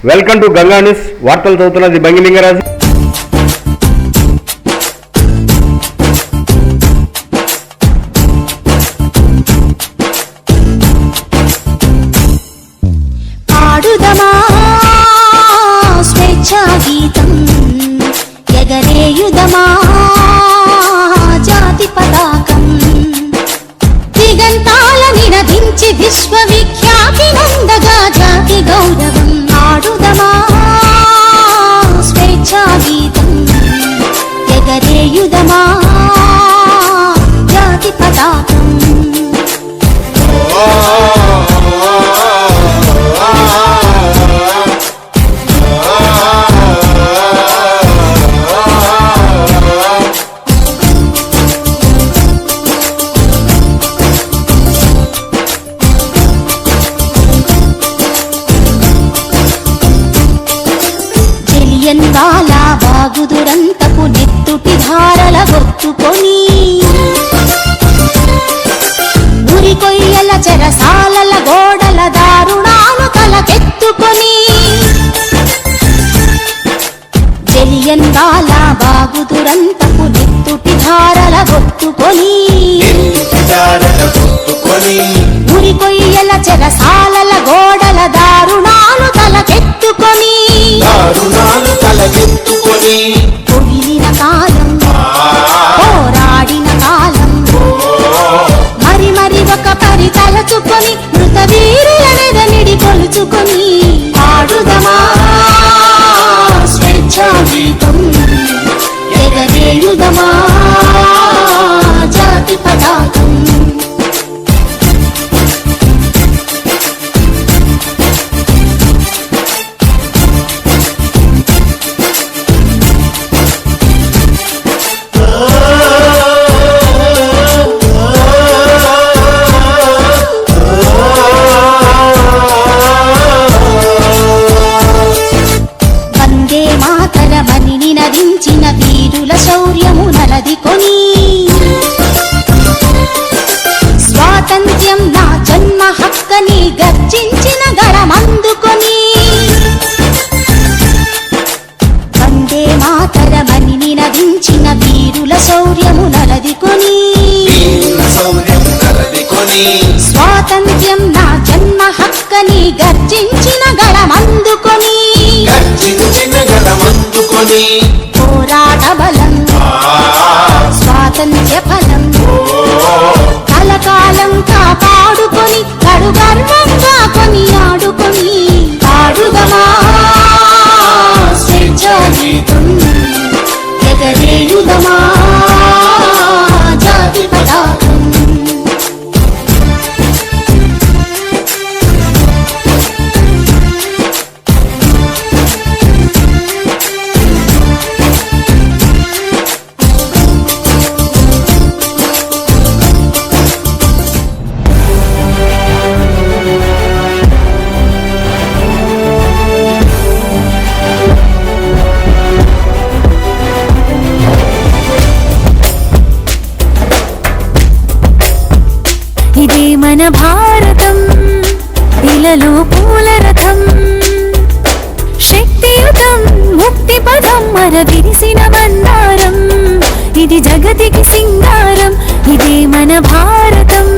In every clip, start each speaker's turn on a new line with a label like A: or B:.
A: Welcome to Ganga news. వార్తలు చదువుతున్నది బంగిలింగరాజు.
B: పాడుదమా స్వేచ్ఛా గీతం, ఎగరేయుదమా జాతి పతాకం, దిగంతాల నినదించి విశ్వవిఖ్యాతి నందగా జాతి గౌరవం. పాడుదమా స్వేచ్ఛా గీతం, ఎగరేయుదమా జాతి పతాకం. జలియన్వాలా బాగు దురంతపు నెత్తుటి ధారల గొత్తుకొని, ఉరికొయ్యల చెరసాలల గోడల దారుణాలు తలకెత్తుకొని, జలియన్వాలా బాగు దురంతపు నెత్తుటి ధారల గొత్తుకొని, ఉరికొయ్యల చెరసాలల గోడల దారుణాలు తలకెత్తుకొని, పొగిలిన కాలం, పోరాడిన కాలం, మరి మరి ఒక పరి తలచుకొని, మృత వీరులనెదనిడి కొలుచుకొని, పాడుదమా స్వేచ్ఛా గీతం, ఎగరేయుదమా జాతి పతాకం. నదించిన వీరుల శౌర్యము నలదికొని, స్వాతంత్ర్యం నా జన్మ హక్కని గర్జించిన గళమందుకొని, వందే మాతరమని నినదించిన వీరుల శౌర్యము నలదికొని, స్వాతంత్ర్యం నా జన్మ హక్కని గర్జించిన గళమందుకొని, పోరాట బలం స్వాతంత్ర్య ఫలం, కలకాలం కాపాడుకొని, కడు గర్వంగా కొని ఆడుకొని, పాడుదమా స్వేచ్ఛా గీతం, ఎగరేయుదమా జాతి పతాకం.
C: ఇదే మన భారతం, ఇలలో పూల రథం, శక్తియుతం ముక్తి పదం మరవిరిసిన మందారం, ఇది జగతికి సింగారం. ఇదే మన భారతం,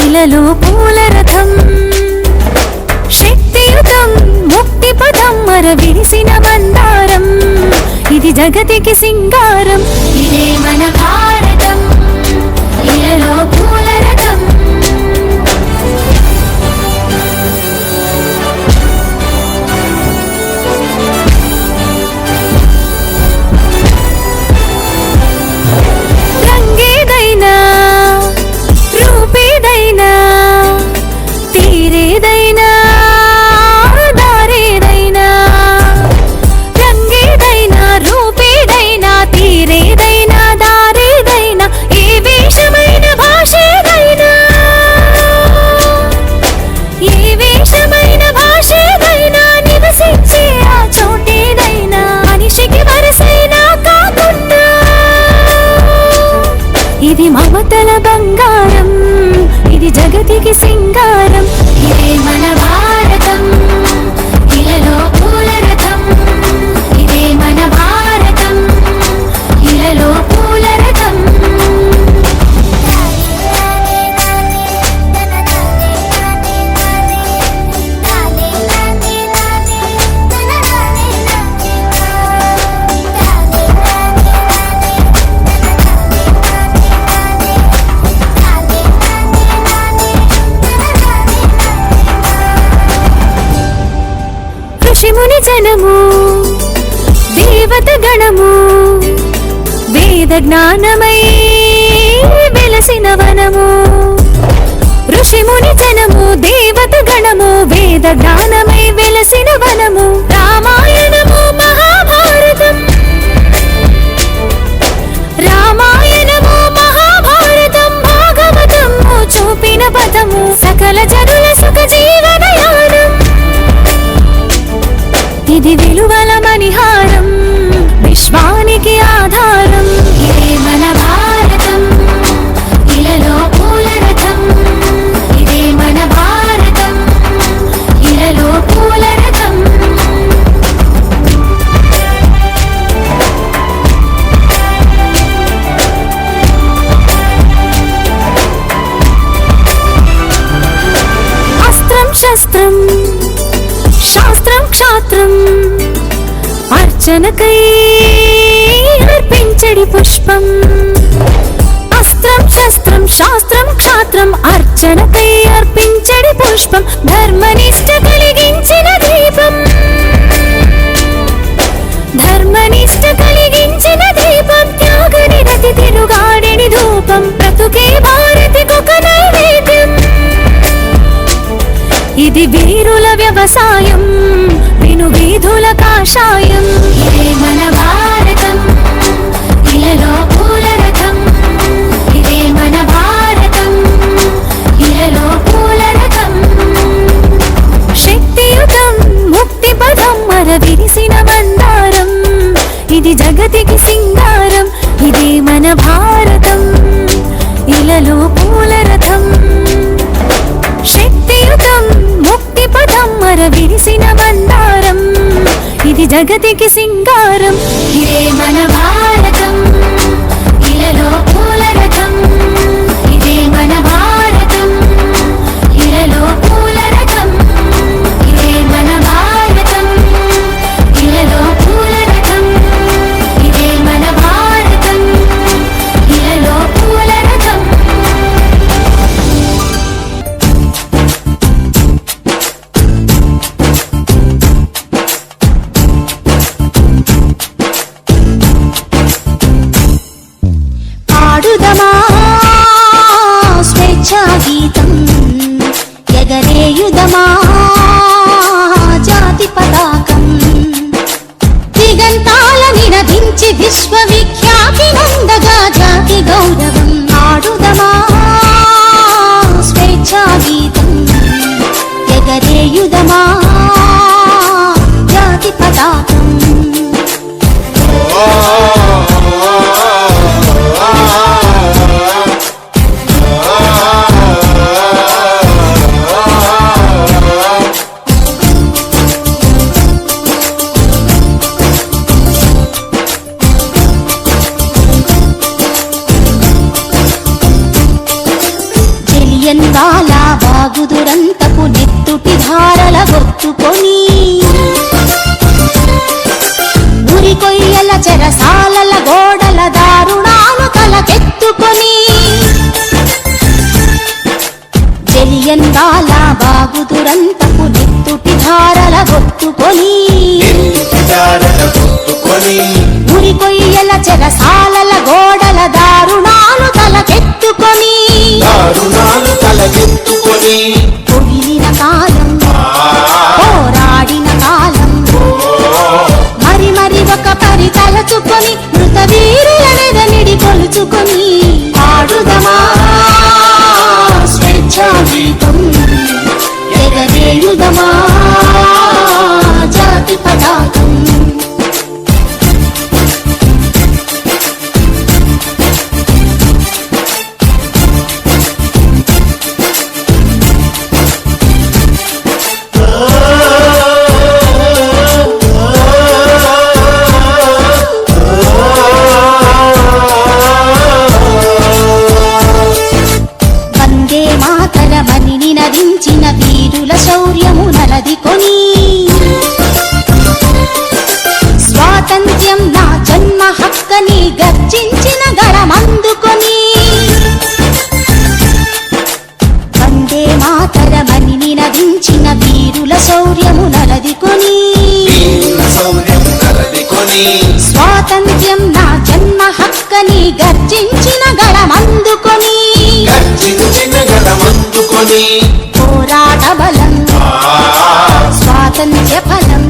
C: ఇలలో పూల రథం, శక్తియుతం ముక్తి పదం మరవిరిసిన మందారం, ఇది జగతికి సింగారం. ఇదే మన భారతం, ఇలలో పూల రథం. రంగేదైనా రూపేదైనా తీరేదైనా దారేదైనా, రంగేదైనా రూపేదైనా తీరేదైనా దారేదైనా, ఏ వేషమైన భాషేదైనా, ఏ వేషమైన భాషేదైనా, నివసించే ఆ చోటేదైనా, మనిషికి వరసైనా కాకుండా, ఇది మమతల బంగారం, ఇది జగతికి సింగారం. ఇదే మన భారతం, ఇలలో జ్ఞానమై వెలసిన వనము ఋషి ముని జనము దేవత గణము వేద జ్ఞానమై వెలసిన వనము రామాయణము మహాభారతం రామాయణము మహాభారతం భాగవతము చూపిన పదము సకల జనుల సుఖ జీవనయానం ఇది విలువల మణిహారం విశ్వానికి ఆధారం ఇదే మన భారతం ఇలలో పూల రథం ఇదే మన భారతం ఇలలో పూల రథం అస్త్రం శస్త్రం శాస్త్రం క్షాత్రం అర్చనకై అర్పించడి పుష్పం అస్త్రం శస్త్రం శాస్త్రం క్షాత్రం అర్చనకై అర్పించడి పుష్పం ధర్మనిష్ట కలిగించిన దీపం ధర్మనిష్ట కలిగించిన దీపం త్యాగనిరతి తిరుగాడిని ధూపం బ్రతుకే భారతికొక నైవేద్యం ఇది వీరుల వ్యవసాయం విను వీధుల కాషాయం ఇదే మన భారతం ఇలలో పూల రథం ఇదే మన భారతం ఇలలో పూల రథం శక్తియుతం ముక్తి పదం మర విరిసిన మందారం ఇది జగతికి సింగారం ఇదే మన భారతం ఇలలో పూల రథం శక్తియుతం ముక్తి పదం మర విరిసిన మందారం ఇది జగతికి సింగారం ఇదే మన భారతం ఇలలో పూల రథం ఇదే మన భారతం ఇలలో పూల రథం ఇదే మన భారతం ఇలలో పూల రథం ఇదే మన భారతం ఇలలో పూల రథం
B: పాడుదమా స్వేచ్ఛా గీతం ఎగరేయుదమా జాతి పతాకం దిగంతాల నినదించి విశ్వవిఖ్యాతి నందగా జాతి గౌరవం పాడుదమా స్వేచ్ఛా గీతం ఎగరేయుదమా జాతి పతాకం జలియన్వాలా బాగుదురంతపు నెత్తుటి ధారల గొత్తుకొని ఉరి కొయ్యల చెరసాలల గోడల దారుణాలు తలకెత్తుకొని జలియన్వాలా బాగుదురంతపు నెత్తుటి ధారల గొత్తుకొని ఉరి కొయ్యల చెరసాలల గోడల దారుణాలు తలకెత్తుకొని పొగిలిన కాలం పోరాడిన కాలం మరి మరి ఒక పరి తలచుకొని మృత వీరులనెదనిడి కొలుచుకొని పాడుదమా స్వేచ్ఛా గీతం ఎగరేయుదమా జాతి పతాకం నదించిన వీరుల శౌర్యము నలదికొని స్వాతంత్ర్యం నా జన్మ హక్కని గర్జించిన గళమందుకొని వందే మాతరమని నినదించిన వీరుల శౌర్యము నలదికొని స్వాతంత్ర్యం నా జన్మ మన హక్కని గర్జించిన గళమందుకొని పోరాట బలం స్వాతంత్ర్య ఫలం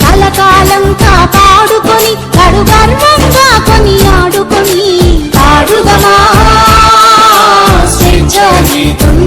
B: కలకాలం కాపాడుకొని కడు గర్వంగా కొనియాడుకొని పాడుదమా స్వేచ్ఛా గీతం